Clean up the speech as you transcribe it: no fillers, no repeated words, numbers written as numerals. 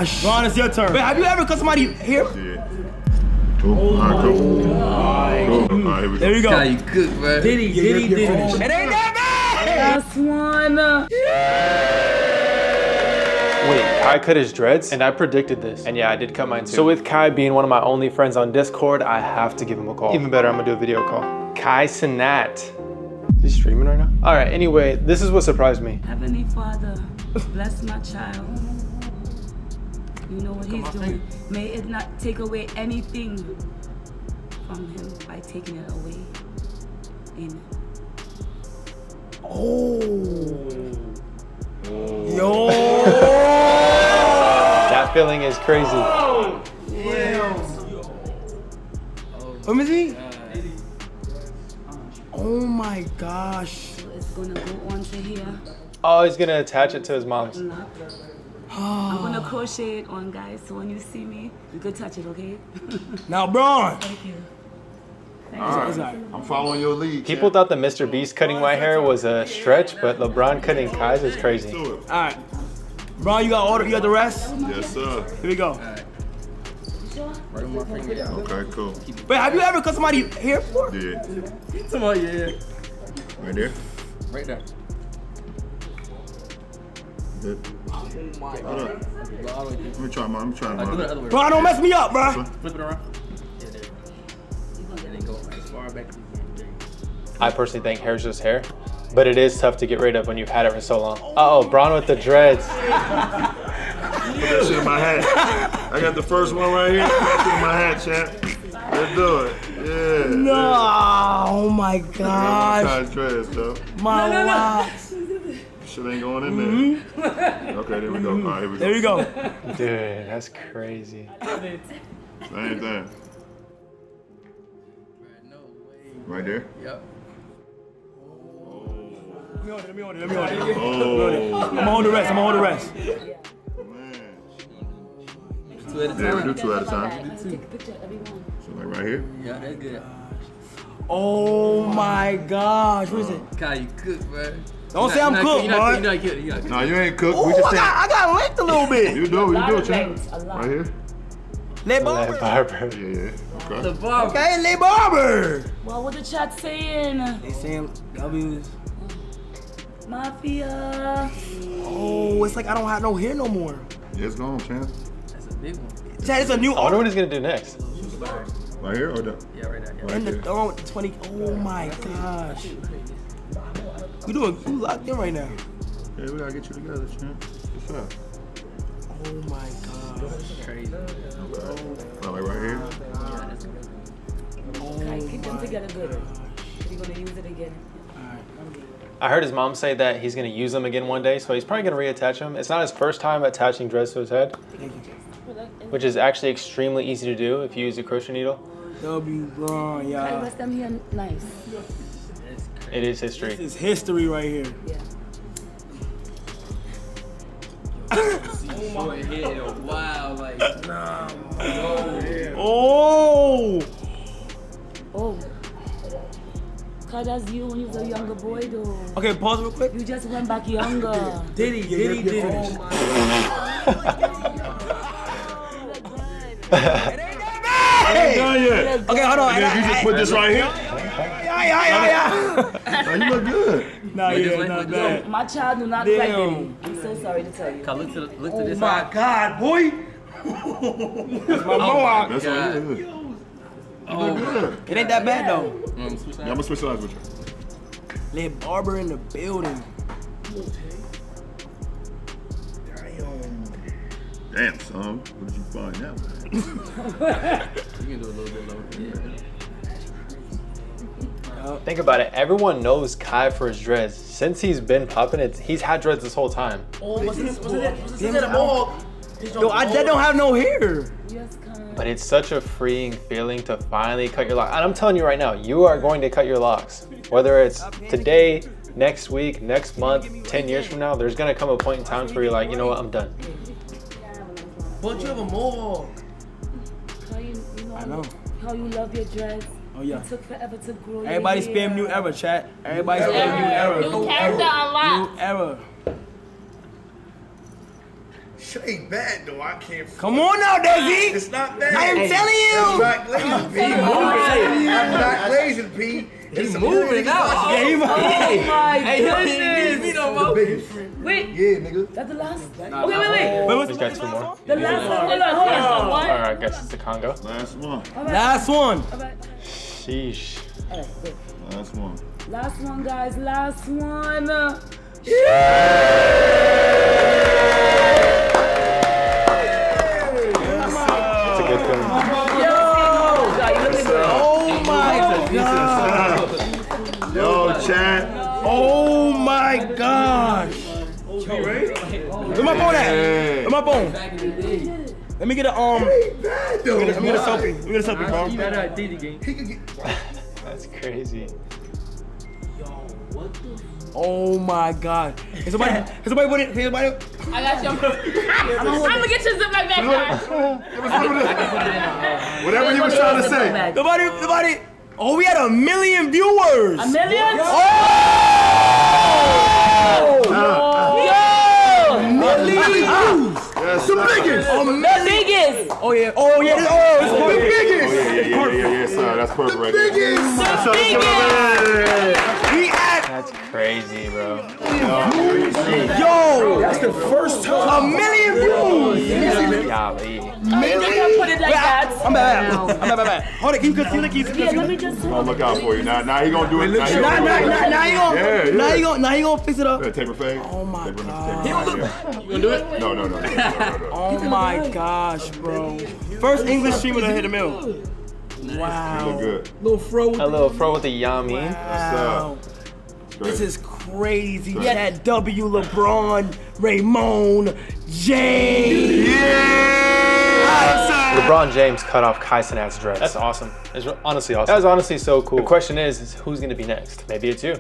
gosh. Ron, it's your turn. Wait, have you ever cut somebody here? Yeah. Cool. All right, cool. Cool. All right, here we go. There you go. How you cook, bro? Diddy. It ain't that bad. Last one. Wait, Kai cut his dreads? And I predicted this. And yeah, I did cut mine too. So with Kai being one of my only friends on Discord, I have to give him a call. Even better, I'm gonna do a video call. Kai Cenat. Is he streaming right now? All right, anyway, this is what surprised me. Heavenly Father, bless my child. You know what he's doing. May it not take away anything from him by taking it away. Amen. Oh. Yo. That feeling is crazy. Yeah. Let me see. Oh my gosh. So it's gonna go on to here. Oh, he's gonna attach it to his mom's. I'm gonna crochet it on, guys, so when you see me, you can touch it, okay? Now, Braun. Thank you. All right. I'm following your lead. People thought the Mr. Beast cutting my hair was a stretch, but LeBron cutting Kai's is crazy. All right. Braun, you got order. You got the rest? Yes, sir. Here we go. Right on my finger. Okay, cool. Wait, have you ever cut somebody here before? Yeah. Somebody, yeah. Right there. Right there. Good. Oh my God. Let me try mine. Do it the other way. Braun, don't mess me up, bro. Flip it around. Yeah, there. And then go as far back as you can. I personally think hair's just hair, but it is tough to get rid of when you've had it for so long. Uh-oh, Braun with the dreads. Put that shit in my hat. I got the first one right here. Put that shit in my hat, champ. Let's do it. Yeah. No. Oh my gosh. I'm dreads, though. My locks. Shit ain't going in there. Okay, there we go. All right, here we go. There we go. Dude, that's crazy. Same thing. No way. Right there. Yep. Let me order. Oh. I'm gonna hold the rest. Man. Two at a time. Yeah, we do two at a time. Take a picture of everyone. So like right here. Yeah, that's good. Oh my gosh. What is it? Kai, you cook, bro. Don't say I'm cooked, You're boy. not cooked. No, you ain't cooked. Oh, We just I got licked a little bit. You do, champ. Lengths, a lot. Right here. Le Barber. Barber. Yeah. Okay. The barber. Okay, Le Barber. What was the chat saying? They saying W's. Mafia. Oh, it's like I don't have no hair no more. Yeah, it's gone, champ. That's a big one. Chad, it's a new I wonder what he's gonna do next. Right here or down? Yeah, right there. Right And the there. throne with the 20. Oh my gosh. You locked in right now. Yeah, we gotta get you together, champ. What's up? Oh my gosh. Crazy. Like right here. Okay, keep them together good. You're gonna use it again. I heard his mom say that he's gonna use them again one day, so he's probably gonna reattach them. It's not his first time attaching dreads to his head, which is actually extremely easy to do if you use a crochet needle. W, Braun, I y'all. rest them here nice. It is history. This is history right here. Yeah. Short hair, wow, like. Oh! Oh. Cause that's you when you was a younger boy though. Okay, pause real quick. You just went back younger. Diddy. Ain't done yet. Okay, hold on. And then you just put this right here. Yeah. Oh, you look good. Nah, yeah, not bad. My child do not Damn. like Diddy. I'm so sorry to tell you. Kai, look to Oh this my side. God, boy. That's my mohawk. That's all you look good. You look good. It ain't that bad though. Yeah, I'm gonna switch sides with you. Le Barber in the building. Damn, son. Where did you find that one? You can do a little bit lower. Yeah. Think about it. Everyone knows Kai for his dreads. Since he's been popping it, he's had dreads this whole time. Yo, I don't have no hair. Yes, kind. But it's such a freeing feeling to finally cut your locks. And I'm telling you right now, you are going to cut your locks. Whether it's today, next week, next month, 10 years from now, there's gonna come a point in time where you're like, you know what, I'm done. But you have a mohawk. I know. How you love your dreads. Oh yeah. It took forever to grow. Everybody spam new era, chat. Everybody spam new era. New character unlocked. New era. Shit ain't bad though. I can't. Come on now, Desi. It's not bad. I am telling you. I'm not glazing, P. I'm not glazing, P. He's moving now. Yeah, he Oh my Hey, yo, he ain't goodness. me no more. Wait, Yeah, nigga. that's the last? Wait, He's got 2 more. The last one, hold on. All right, I guess it's the Congo. Last one. Last one. Sheesh. Last one. Last one, guys, last one. It's a good thing. Oh my god. Yo, chat. Oh my gosh. Where my phone at? Where my phone? Let me get a Let me get a selfie. Let me get a selfie, bro. Better at DD game. He could get. That's crazy. Oh my god. Has somebody put it? Somebody? I got you. I'm gonna get your zip back. Whatever you was trying to say. Nobody. Oh, we had 1 million viewers. 1 million? Oh! Yes, the biggest. The biggest. Oh yeah. Oh yeah. It's the biggest. Yeah, sir. That's perfect right there. The biggest. We at That's crazy, bro. yo. That's the first time. 1 million views. Golly. You can put it like that. I'm bad. Hold it. Keep Yeah, let me just. I'll look out for you. Now he gonna do it. Now he Now Yeah. you gonna fix it up. Taper fade. Oh my god. You gonna do it? No. Oh my gosh, bro. First English streamer to hit a mill. You Wow. look good. Little fro with A little fro with the yummy. Wow. This Great. is crazy. That W, LeBron, Raymond, James. LeBron James cut off Kai Cenat's dreads. That's awesome. It's honestly awesome. That was honestly so cool. The question is who's gonna be next? Maybe it's you.